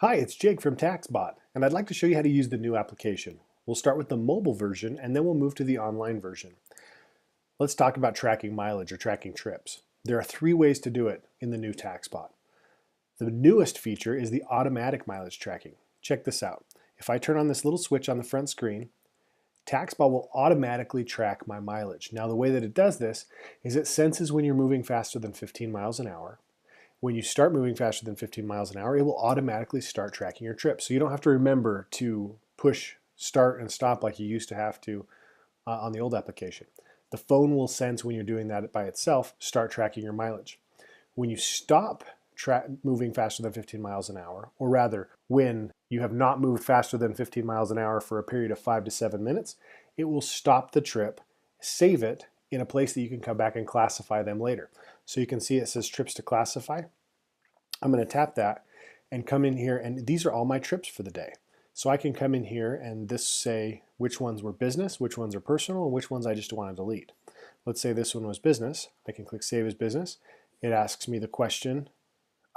Hi, it's Jake from Taxbot, and I'd like to show you how to use the new application. We'll start with the mobile version, and then we'll move to the online version. Let's talk about tracking mileage or tracking trips. There are three ways to do it in the new Taxbot. The newest feature is the automatic mileage tracking. Check this out. If I turn on this little switch on the front screen, Taxbot will automatically track my mileage. Now, the way that it does this is it senses when you're moving faster than 15 miles an hour. When you start moving faster than 15 miles an hour, it will automatically start tracking your trip. So you don't have to remember to push start and stop like you used to have to on the old application. The phone will sense when you're doing that by itself, start tracking your mileage. When you stop moving faster than 15 miles an hour, or rather, when you have not moved faster than 15 miles an hour for a period of 5 to 7 minutes, it will stop the trip, save it in a place that you can come back and classify them later. So you can see it says trips to classify. I'm going to tap that and come in here, and these are all my trips for the day. So I can come in here and this say which ones were business, which ones are personal, and which ones I just want to delete. Let's say this one was business. I can click Save as Business. It asks me the question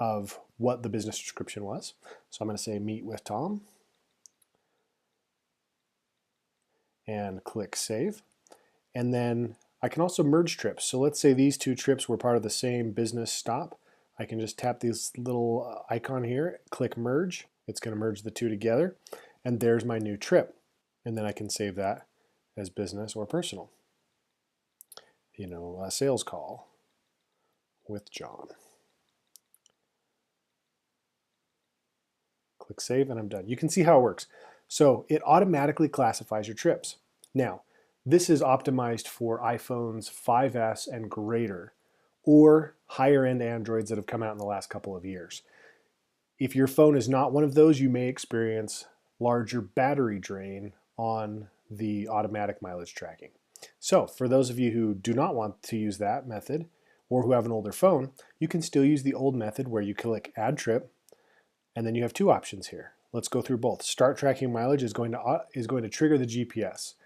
of what the business description was. So I'm going to say Meet with Tom and click Save. And then I can also merge trips. So let's say these two trips were part of the same business stop. I can just tap this little icon here, click merge. It's going to merge the two together, and there's my new trip. And then I can save that as business or personal. You know, a sales call with John. Click save and I'm done. You can see how it works. So it automatically classifies your trips. Now, this is optimized for iPhones 5S and greater, or higher end Androids that have come out in the last couple of years. If your phone is not one of those, you may experience larger battery drain on the automatic mileage tracking. So for those of you who do not want to use that method, or who have an older phone, you can still use the old method where you click add trip, and then you have two options here. Let's go through both. Start tracking mileage is going to trigger the GPS.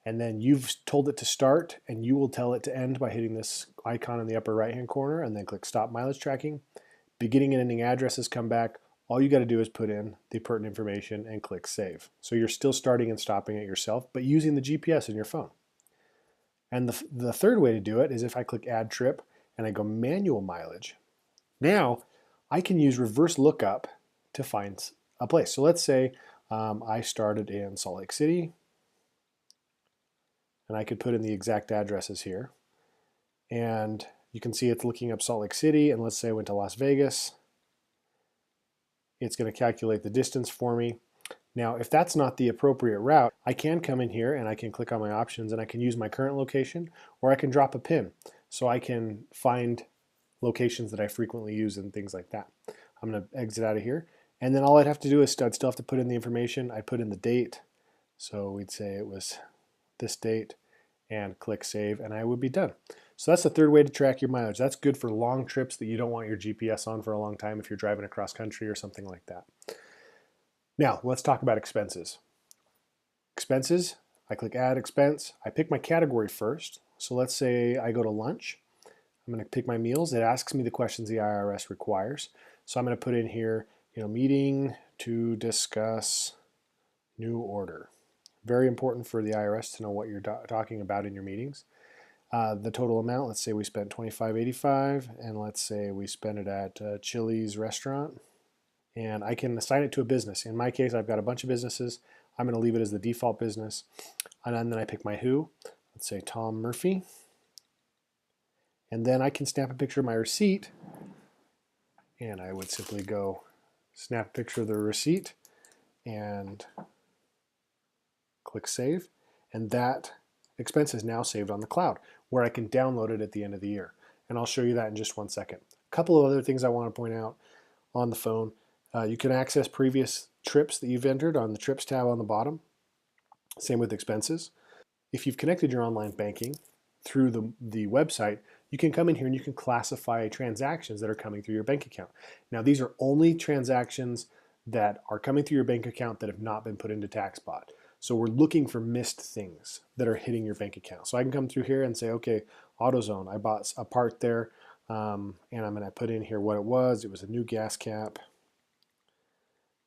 And then you've told it to start, and you will tell it to end by hitting this icon in the upper right hand corner and then click stop mileage tracking. Beginning and ending addresses come back. All you got to do is put in the pertinent information and click save. So you're still starting and stopping it yourself, but using the GPS in your phone. And the third way to do it is if I click add trip and I go manual mileage. Now I can use reverse lookup to find a place. So let's say I started in Salt Lake City, and I could put in the exact addresses here. And you can see it's looking up Salt Lake City, and let's say I went to Las Vegas. It's going to calculate the distance for me. Now, if that's not the appropriate route, I can come in here and I can click on my options and I can use my current location, or I can drop a pin so I can find locations that I frequently use and things like that. I'm going to exit out of here, and then all I'd have to do is I'd still have to put in the information. I put in the date, so we'd say it was this date, and click save, and I would be done. So that's the third way to track your mileage. That's good for long trips that you don't want your GPS on for a long time if you're driving across country or something like that. Now, let's talk about expenses. Expenses, I click add expense. I pick my category first. So let's say I go to lunch. I'm going to pick my meals. It asks me the questions the IRS requires. So I'm going to put in here, meeting to discuss new order. Very important for the IRS to know what you're talking about in your meetings. The total amount, let's say we spent $25.85, and let's say we spent it at Chili's restaurant. And I can assign it to a business. In my case, I've got a bunch of businesses. I'm going to leave it as the default business. And then I pick my who. Let's say Tom Murphy. And then I can snap a picture of my receipt. And I would simply go snap a picture of the receipt and click save. And that expense is now saved on the cloud, where I can download it at the end of the year. And I'll show you that in just one second. A couple of other things I want to point out on the phone. You can access previous trips that you've entered on the Trips tab on the bottom. Same with expenses. If you've connected your online banking through the website, you can come in here and you can classify transactions that are coming through your bank account. Now, these are only transactions that are coming through your bank account that have not been put into Taxbot. So we're looking for missed things that are hitting your bank account. So I can come through here and say, okay, AutoZone, I bought a part there, and I'm going to put in here what it was. It was a new gas cap.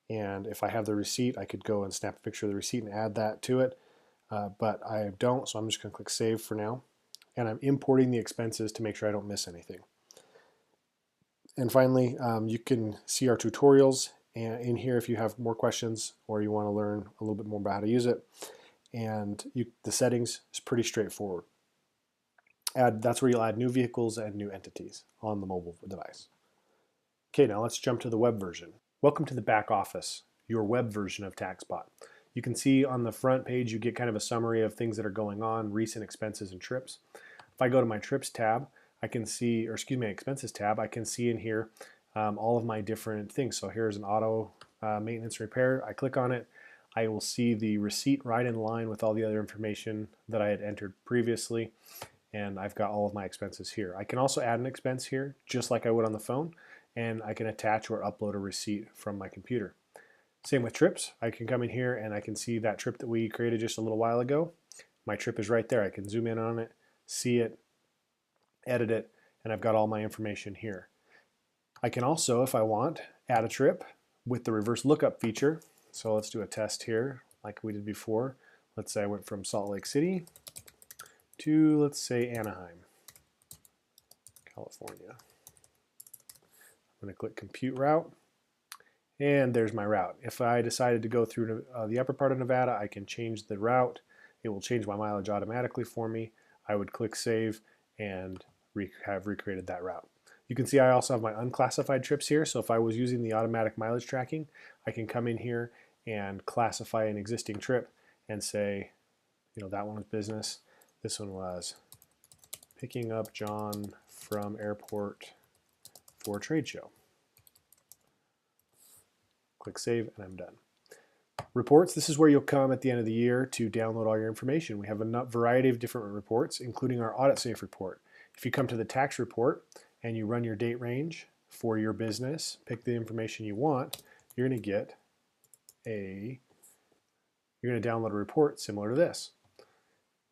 And if I have the receipt, I could go and snap a picture of the receipt and add that to it. But I don't, so I'm just going to click Save for now. And I'm importing the expenses to make sure I don't miss anything. And finally, you can see our tutorials in here if you have more questions or you want to learn a little bit more about how to use it. And the settings is pretty straightforward. That's where you'll add new vehicles and new entities on the mobile device. Okay, now let's jump to the web version. Welcome to the back office, your web version of Taxbot. You can see on the front page you get kind of a summary of things that are going on, recent expenses and trips. If I go to my trips tab, I can see, or excuse me, expenses tab, I can see in here all of my different things. So here's an auto maintenance repair. I click on it. I will see the receipt right in line with all the other information that I had entered previously. And I've got all of my expenses here. I can also add an expense here, just like I would on the phone, and I can attach or upload a receipt from my computer. Same with trips. I can come in here and I can see that trip that we created just a little while ago. My trip is right there. I can zoom in on it, see it, edit it, and I've got all my information here. I can also, if I want, add a trip with the reverse lookup feature. So let's do a test here like we did before. Let's say I went from Salt Lake City to, let's say, Anaheim, California. I'm going to click Compute Route, and there's my route. If I decided to go through the upper part of Nevada, I can change the route. It will change my mileage automatically for me. I would click Save and have recreated that route. You can see I also have my unclassified trips here, so if I was using the automatic mileage tracking, I can come in here and classify an existing trip and say, that one was business. This one was picking up John from airport for a trade show. Click Save, and I'm done. Reports, this is where you'll come at the end of the year to download all your information. We have a variety of different reports, including our Audit Safe report. If you come to the tax report and you run your date range for your business, pick the information you want, you're going to download a report similar to this.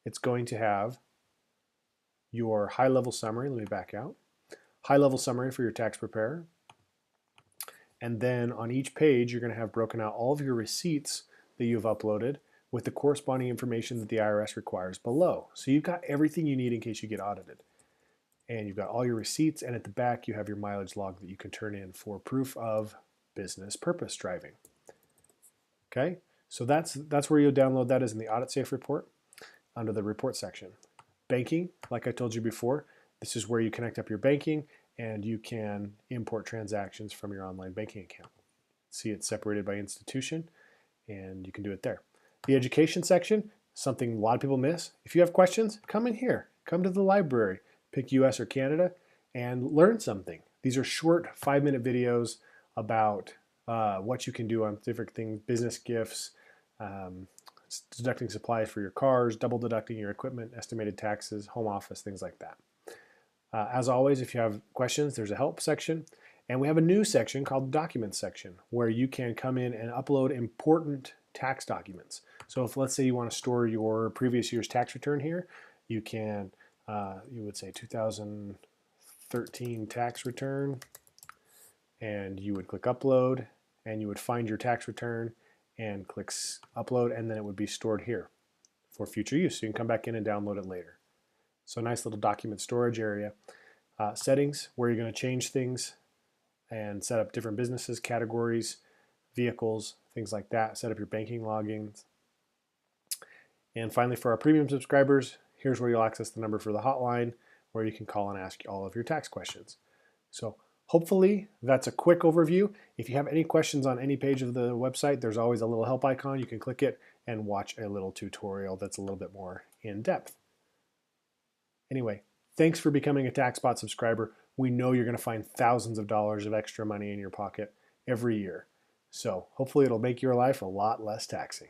It's going to have your high-level summary. Let me back out. High-level summary for your tax preparer. And then on each page, you're going to have broken out all of your receipts that you've uploaded with the corresponding information that the IRS requires below. So you've got everything you need in case you get audited. And you've got all your receipts, and at the back, you have your mileage log that you can turn in for proof of business purpose driving. Okay, so that's where you'll download that, is in the Audit Safe report under the report section. Banking, like I told you before, this is where you connect up your banking and you can import transactions from your online banking account. See, it's separated by institution, and you can do it there. The education section, something a lot of people miss. If you have questions, come in here. Come to the library. Pick US or Canada and learn something. These are short 5-minute videos about what you can do on different things, business gifts, deducting supplies for your cars, double deducting your equipment, estimated taxes, home office, things like that. As always, if you have questions, there's a help section. And we have a new section called the Documents section, where you can come in and upload important tax documents. So if, let's say, you want to store your previous year's tax return here, you can, you would say 2013 tax return, and you would click Upload, and you would find your tax return and click Upload, and then it would be stored here for future use. So you can come back in and download it later. So a nice little document storage area. Settings, where you're going to change things and set up different businesses, categories, vehicles, things like that. Set up your banking logins. And finally, for our premium subscribers, here's where you'll access the number for the hotline, where you can call and ask all of your tax questions. So hopefully that's a quick overview. If you have any questions on any page of the website, there's always a little help icon. You can click it and watch a little tutorial that's a little bit more in depth. Anyway, thanks for becoming a Taxbot subscriber. We know you're going to find thousands of dollars of extra money in your pocket every year. So hopefully it'll make your life a lot less taxing.